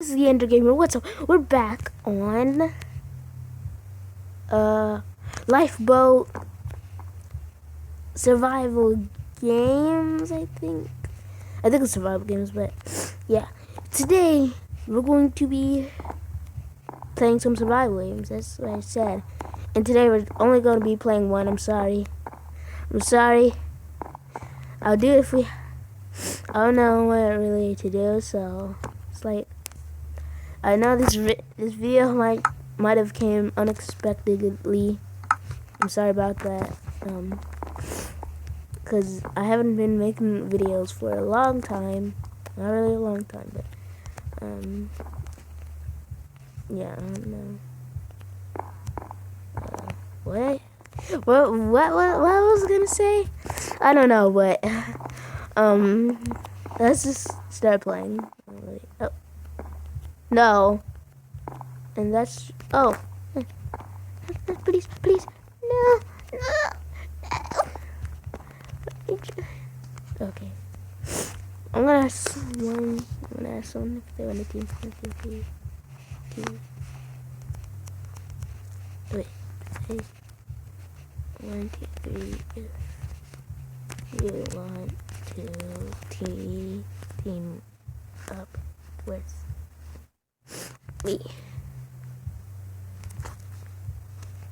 This is the Ender Gamer. What's up? We're back on Lifeboat survival games, I think it's survival games, but yeah. Today we're going to be playing some survival games. That's what I said. And today we're only going to be playing one. I'm sorry. I'll do it if we I don't know what really to do, so it's like I know this video might have came unexpectedly. I'm sorry about that. Cause I haven't been making videos for a long time. Not really a long time, but yeah, I don't know. What was I gonna say? I don't know, but let's just start playing. Oh. No. And that's please, no. Okay. I'm gonna ask someone if they want a team. Wait. Hey. 1, 2, 3. If you want to team up with me.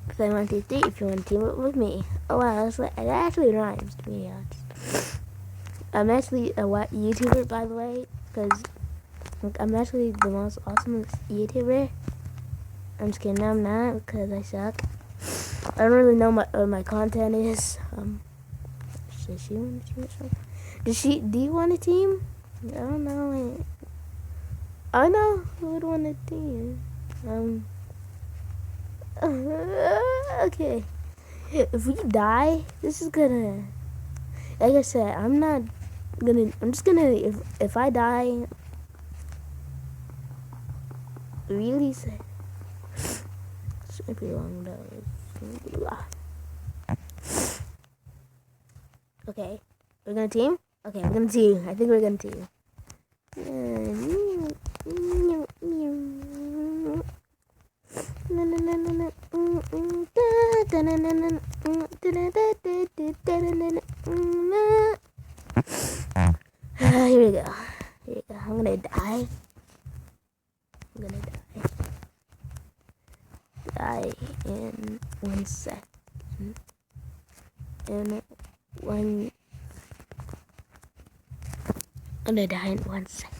If I want to date, if you want to team up with me. Oh wow, that actually rhymes to me. I'm actually a YouTuber, by the way, because I'm actually the most awesome YouTuber. I'm just kidding, I'm not, because I suck. I don't really know what my content is. Does she want to team or something? Do you want a team? I don't know. I know who would want a team. Okay. If we die, this is gonna, like I said, I'm just gonna, if I die, really sad. It's gonna be long though. Okay. We're gonna team? Okay, we're gonna team. I think we're gonna team. Here we go. I'm gonna die. Die in 1 second. I'm gonna die in 1 second.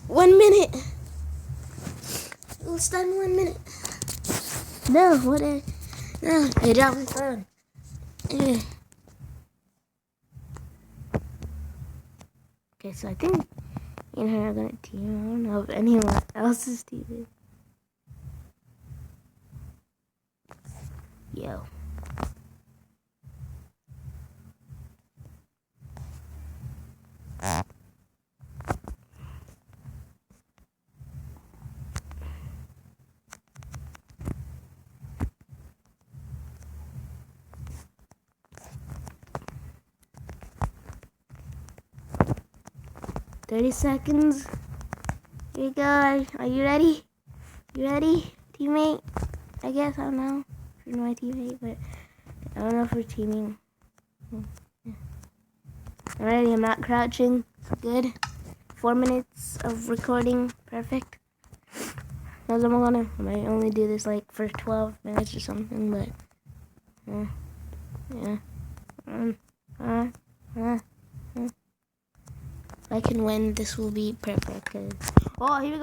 1 minute. Let's start in 1 minute. No, no, I dropped my phone. Okay, so I think me and her are gonna team. I don't know if anyone else is teaming. Yo. "30 seconds. Here you go. Are you ready? You ready, teammate? I guess, I don't know if you're my teammate, but I don't know if we're teaming. I'm ready. I'm not crouching. It's good. 4 minutes of recording. Perfect. I might only do this like for 12 minutes or something, but yeah. If I can win, this will be perfect. Cause, oh, here we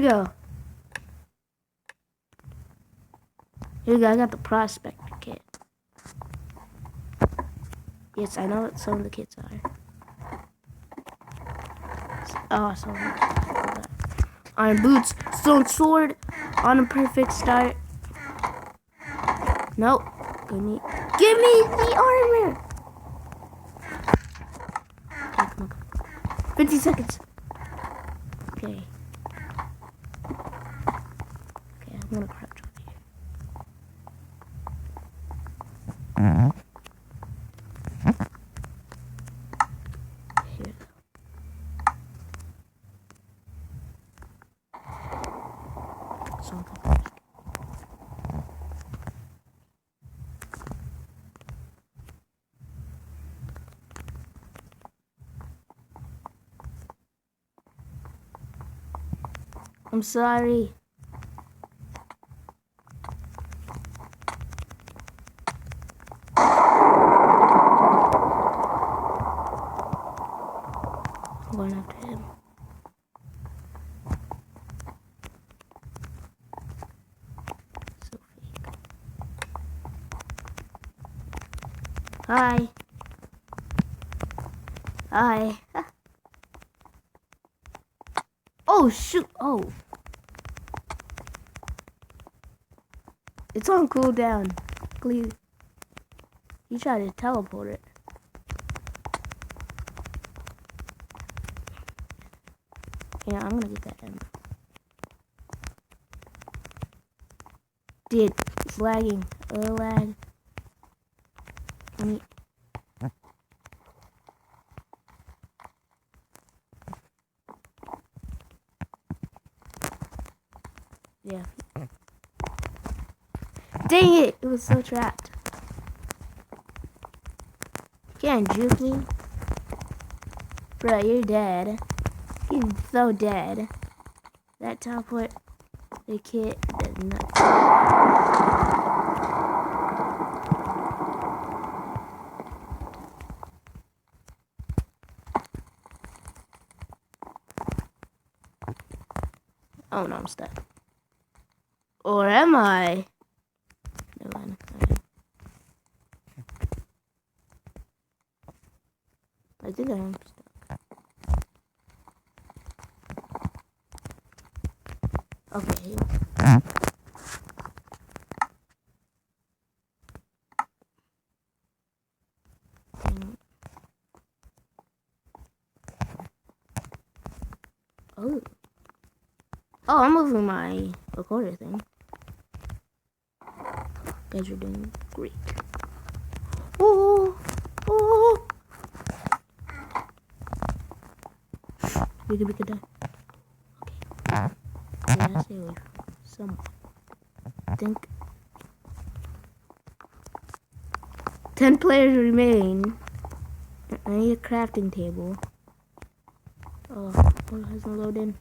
go. I got the prospector kit. Yes, I know what some of the kits are. Awesome. Iron boots, stone sword, on a perfect start. Nope. Give me the armor. Okay, come on. 50 seconds. Okay. I'm gonna crouch over here. I'm sorry. I'm going after him. So fake. Hi. Hi. Oh, shoot. Oh. It's on cooldown. Please. He tried to teleport it. Yeah, I'm gonna get that ammo. Dude, it's lagging. Lag. Let me... Yeah. Dang it! It was so trapped. Can't juke me. Bro, you're dead. You're so dead. That teleport, the kit does not. Oh no, I'm stuck. Or am I? No, I'm not. I think I am stuck. Okay. Oh. Oh, I'm moving my recorder thing. You guys are doing great. Oh, oh. We could die. Okay. Yeah, stay away from someone. I think 10 players remain. I need a crafting table. Oh, what hasn't loaded in?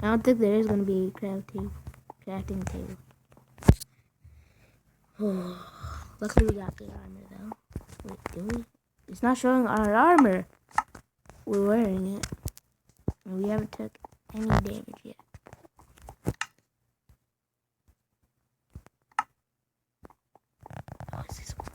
I don't think there is gonna be a crafting table. Oh, luckily we got good armor though. Wait, do we? It's not showing our armor. We're wearing it. And we haven't took any damage yet. Oh, it's this one.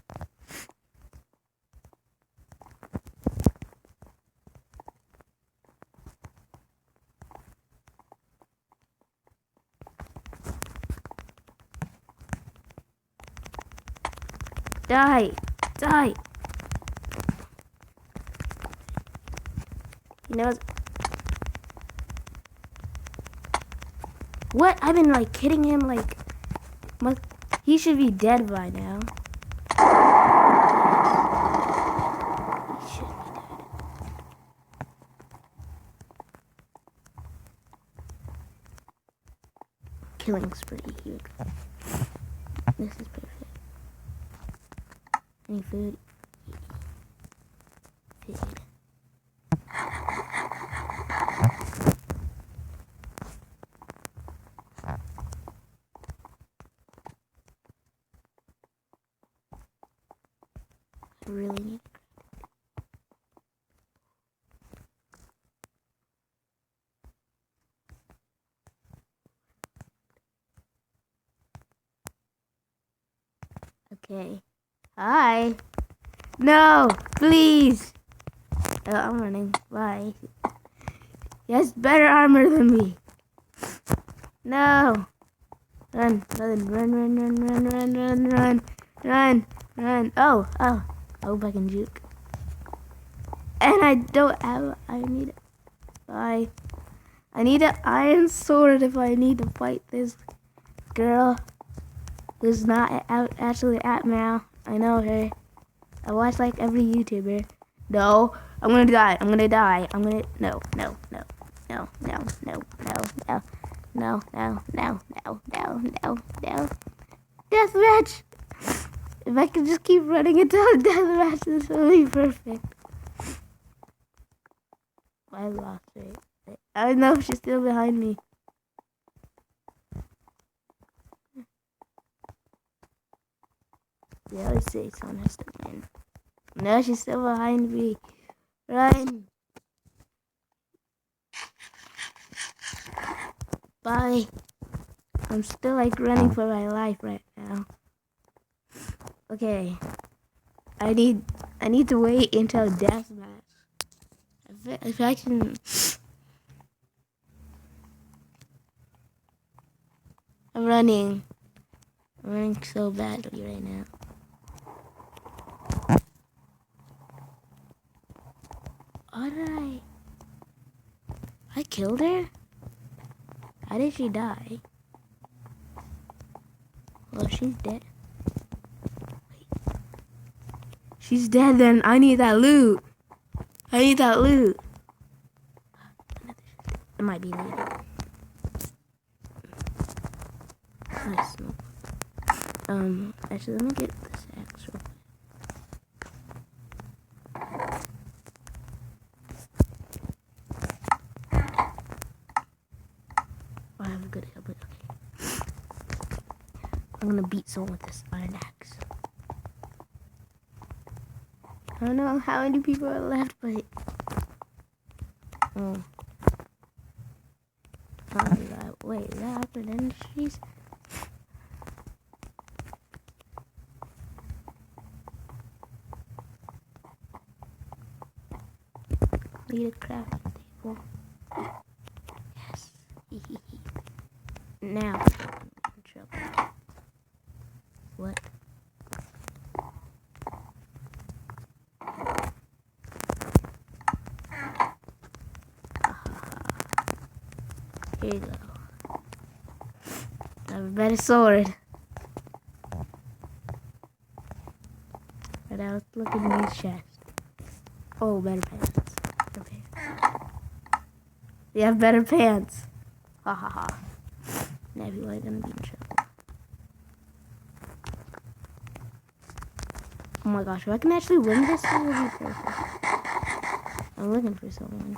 Die! Die! He knows. What? I've been like hitting him like. He should be dead by now. He should be dead. Killing spree here. This is perfect. Any food? Food. I really need Okay. Hi. No, please. Oh, I'm running. Bye. He has better armor than me. No. Run, run, run, run, run, run, run, run, run, run, run. Oh, oh. I hope I can juke. And I don't have. I need. Bye. I need an iron sword if I need to fight this girl who's not actually at Mal. I know her. I watch like every YouTuber. No, I'm gonna die. I'm gonna die. I'm gonna. No, no, no, no, no, no, no, no, no, no, no, no, no, no, no. Deathmatch! If I can just keep running until a deathmatch, this will be perfect. I lost her. I don't know if she's still behind me. They always say someone has to win. No, she's still behind me. Run. Bye. I'm still like running for my life right now. Okay. I need to wait until deathmatch. If I can. I'm running so badly right now. Alright. I killed her? How did she die? Well, she's dead. Wait. She's dead then. I need that loot. It might be needed. Nice. Actually, let me get this axe real quick. I have a good helmet. Okay. I'm gonna beat someone with this iron axe. I don't know how many people are left, but wait, is that Upward Industries? Need a crafting table. Yes. Now I'm in trouble. What? Here you go. I have a better sword. But I was looking in these chests. Oh, better pants. Okay. We have better pants. Ha ha ha. Now people are gonna be in trouble. Oh my gosh, if I can actually win this, it will be perfect. I'm looking for someone.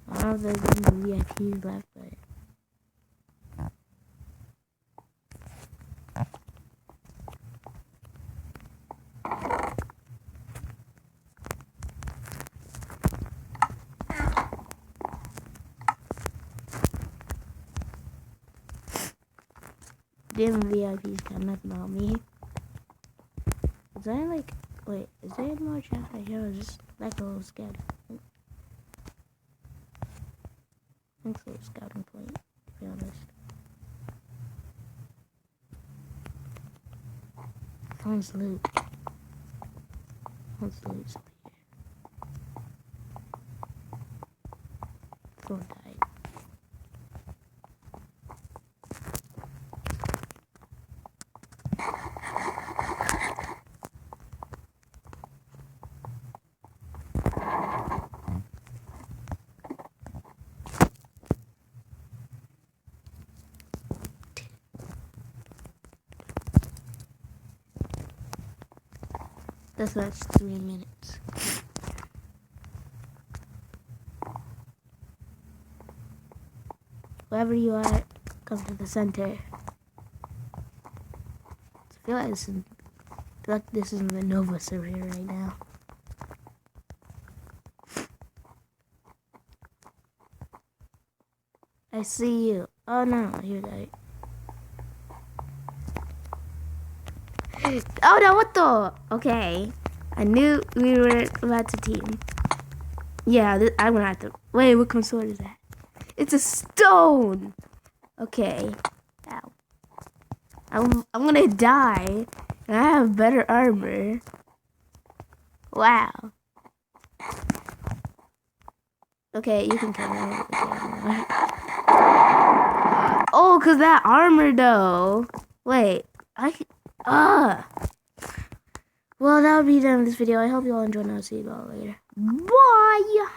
I don't know if there's any VIPs left, but them VIPs got nothing on me. Is there like, wait, is there any more chance right here? Or is this like a little scouting point? I think it's a little scouting point, to be honest. Someone's loot. Someone's loot's up here. Someone died. That's 3 minutes. Wherever you are, come to the center. I feel like this is in the Nova server right now. I see you. Oh no, you're right. Oh no, what the? Okay. I knew we were about to team. Yeah, I'm gonna have to. Wait, what kind of sword is that? It's a stone! Okay. Ow. I'm gonna die. And I have better armor. Wow. Okay, you can come out. Oh, cause that armor though. Wait, well, that'll be done with this video. I hope you all enjoyed and I'll see you all later. Bye!